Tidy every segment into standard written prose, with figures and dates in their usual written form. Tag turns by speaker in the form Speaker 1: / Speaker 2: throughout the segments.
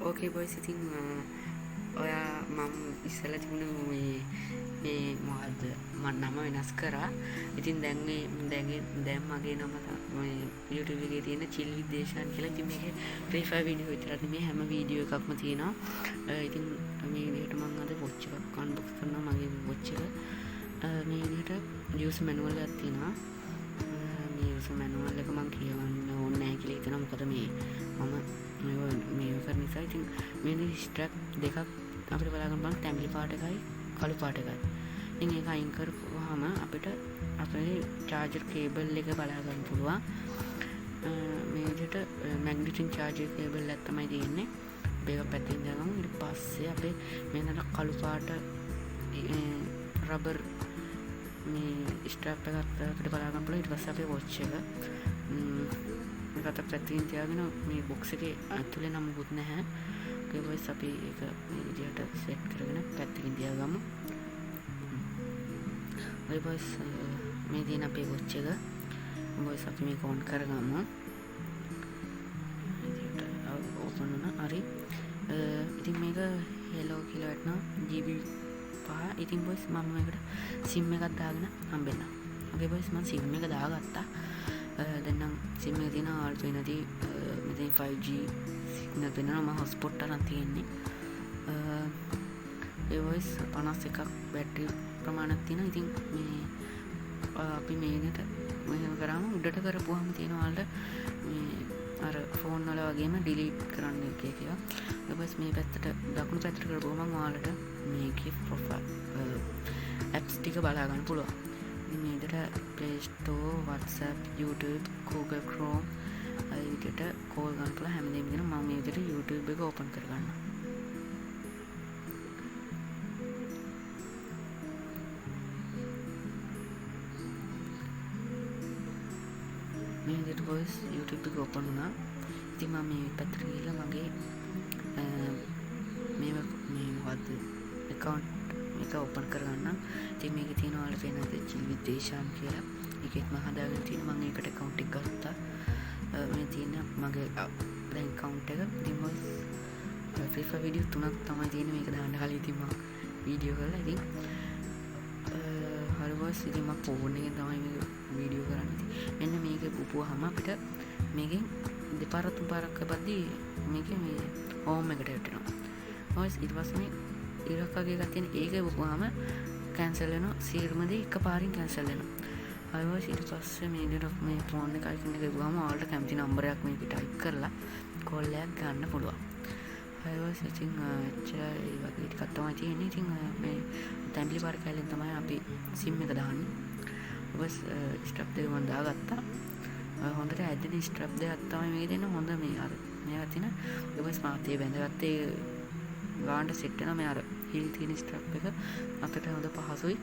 Speaker 1: ඕකේ boys ඉතින් ඔයා මම ඉස්සෙල්ලා තිබුණ මේ මොකද්ද මම නම වෙනස් කරා. ඉතින් දැන් මගේ නම මේ YouTube එකේ තියෙන චිල් විත් දේශාන් කියලා. ඉතින් මේකේ free fire වීඩියෝ විතරක් නෙමෙයි හැම වීඩියෝ එකක්ම තියෙනවා. ඉතින් මේ විදිහට මම අද watch එකක් unbox කරනවා මගේ watch එක. මේ විදිහට user manual එකක් තියෙනවා. මේ user manual එක මම කියවන්න ඕනේ නැහැ කියලා හිතනවා. මොකද මම මේ කරන නිසා. ඉතින් මේ ස්ට්‍රැප් දෙකක් අපිට බලා ගන්න බලන්න තැඹිලි පාට එකයි කළු පාට එකයි. ඉතින් ඒක අයින් කරපුවාම අපිට අපේ charger cable එක බලා ගන්න පුළුවන්. මේ විදිහට magnetic charger cable එකක් තමයි තියෙන්නේ. මේක පැත්තෙන් දාගමු. ඊට පස්සේ අපේ මෙන්න කළු පාට රබර් මේ ස්ට්‍රැප් එකක් අපිට බලා ගන්න පුළුවන්. ඊට පස්සේ අපේ watch එක මේකට පැත්තකින් තියාගෙන මේ box එකේ ඇතුලේ නම් මොකුත් නැහැ. ඒක වයිස් අපි ඒක මේ විදිහට සෙට් කරගෙන පැත්තකින් තියාගමු. ඔය වයිස් මේ දින අපේ watch එක වයිස් අපි මේක on කරගමු. විදිහට open වුණා. හරි. ඉතින් මේක hello කියලා වටනවා GB 5. ඉතින් වයිස් මම මේකට SIM එකක් දාගෙන හම්බෙන්න. ඔකේ වයිස් මම SIM එක දාගත්තා. දැන් නම් SIM එකේ තියෙන Alto නැති මෙතන 5G සිග්නල් වෙනවා. මම hotspot අරන් තියෙන්නේ. ඒ වයිස් 51ක් බැටරි ප්‍රමාණයක් තියෙනවා. ඉතින් මේ අපි මේ විදිහට මෙහෙම කරාම උඩට කරපුවාම තියෙනවා වලට මේ අර ෆෝන් වල වගේම ඩිලීට් කරන්න කියලා. ඊට පස්සේ මේ පැත්තට දකුණු පැත්තට කරපුවම ඔයාලට මේකේ ප්‍රොෆයිල් apps ටික බලා ගන්න පුළුවන්. ඉතින් මේ විදිහට Play Store, WhatsApp, YouTube, Google Chrome ඒ විදිහට කෝල් ගන්න පුළුවන් හැමදේම දෙන. මම මේ විදිහට YouTube එක ඕපන් කරගන්නවා. මේ විදිහට voice YouTube එක ඕපන් වුණා. ඉතින් මම මේ පැත්තට ගිහලා මගේ මේ මොකද්ද account එක ඕපන් කරගන්නම්. ඉතින් මේකේ තියෙනවා ඔයාලට පේනද චිල් විත් දේශාන් කියලා. ඒකෙත් මම හදාගෙන තියෙනවා. මම ඒකට account එක ගත්තා. මේ තියෙන මගේ දැන් account එක. ඉතින් voice free fire video 3ක් තමයි තියෙන්නේ. මේක දාන්න කලින් ඉතින් මම වීඩියෝ කරලා ඉතින් හරි voice ඉතින් මම ෆෝන් එකෙන් තමයි මේක වීඩියෝ කරන්නේ. මෙන්න මේක පුපුවාම අපිට මේකෙන් දෙපාරක් තුන්පාරක් කරද්දී මේකේ මේ හෝම් එකට යටෙනවා. voice ඊට පස්සේ මේ ඉරක් වගේ එකක් තියෙන ඒක පුපුවාම කැන්සල් වෙනවා. සියලුමදී එකපාරින් කැන්සල් වෙනවා. හරි voice ඊට පස්සේ මේ විදිහට මේ ෆෝන් එක අයිකන් එක ගිහුවාම ඔයාලට කැමති නම්බරයක් මේක ටයිප් කරලා කෝල් එකක් ගන්න පුළුවන්. හරි voice ඉතින් එච්චරයි ඒ වගේ ටිකක් තමයි තියෙන්නේ. ඉතින් මේ තැඹිලි පාට කැලෙන් තමයි අපි SIM එක දාන්නේ. බස් ස්ට්‍රැප් දෙක මම දාගත්තා. හොඳට ඇදෙන ස්ට්‍රැප් දෙකක් තමයි මේකේ දෙන්න හොඳ මේ අර මේවා තියෙන. බස් මාතේ බැඳගත්තේ ගානට සෙට් වෙනවා. මේ අර හිල් තියෙන ස්ට්‍රැප් එක අපිට හොඳ පහසුයි.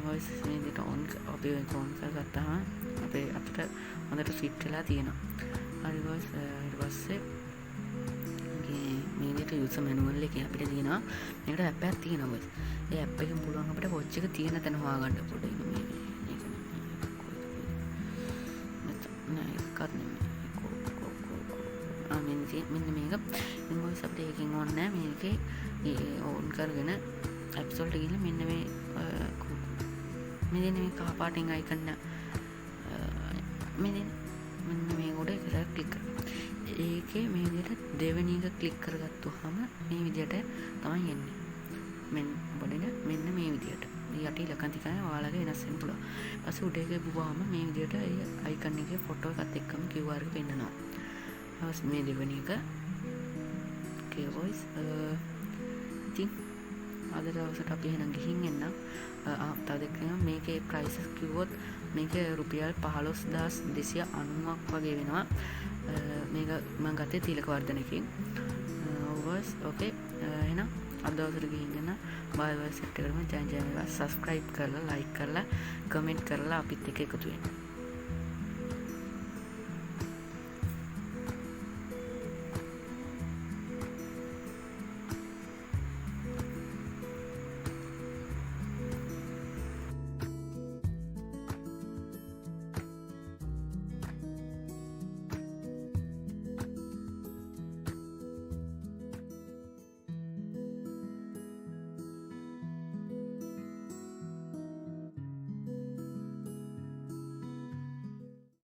Speaker 1: වොයිස් මේ විදිහට අපි ඔන් කරගත්තාම අපිට හොඳට ෆිට වෙලා තියෙනවා. හරි වොයිස් ඊට පස්සේ මේ විදිහට යූසර් මැනුවල් එකේ අපිට තියෙනවා මේකට ඇප් එකක් තියෙනවා වොයිස්. ඒ ඇප් එකෙන් පුළුවන් අපිට watch එක තියෙන තැන හොයාගන්න පුළුවන්. මෙන්න මේක ඉන්වොයිස් අපිට ඒකෙන් ඕනේ නැහැ. මේකේ ඕන් කරගෙන ඇප්ස් වලට ගිහින් මෙන්න මේ කහ පාටින් අයිකන් මෙන්න මේ උඩ එක ක්ලික් කරනවා. ඒකේ මේ විදිහට දෙවෙනි එක ක්ලික් කරගත්තුවාම මේ විදිහට තමයි එන්නේ. මෙන්න මේ විදිහට යටි ලකන් තිකන ඔයාලගේ වෙනස් වෙන්න පුළුවන්. ඊපස්සේ උඩ එකේ බුවාම මේ විදිහට අයිකන් එකේ ෆොටෝ එකත් එක්කම QR එක පෙන්නනවා. මේ දෙවෙනි එක okay voice ඉතින් අද දවසට අපි එහෙනම් ගිහින් එන්නම්. තව දෙකක් මේකේ prices කිව්වොත් මේකේ රුපියල් 15290ක් වගේ වෙනවා. මේක මම ගත්තේ තිලක වර්ධනකින්. voice okay එහෙනම් අද දවසට ගිහින් එන්න. bye bye set කරමු. ජය ජය වේවා. subscribe කරලා like කරලා comment කරලා අපිත් එක්ක එකතු වෙන්න.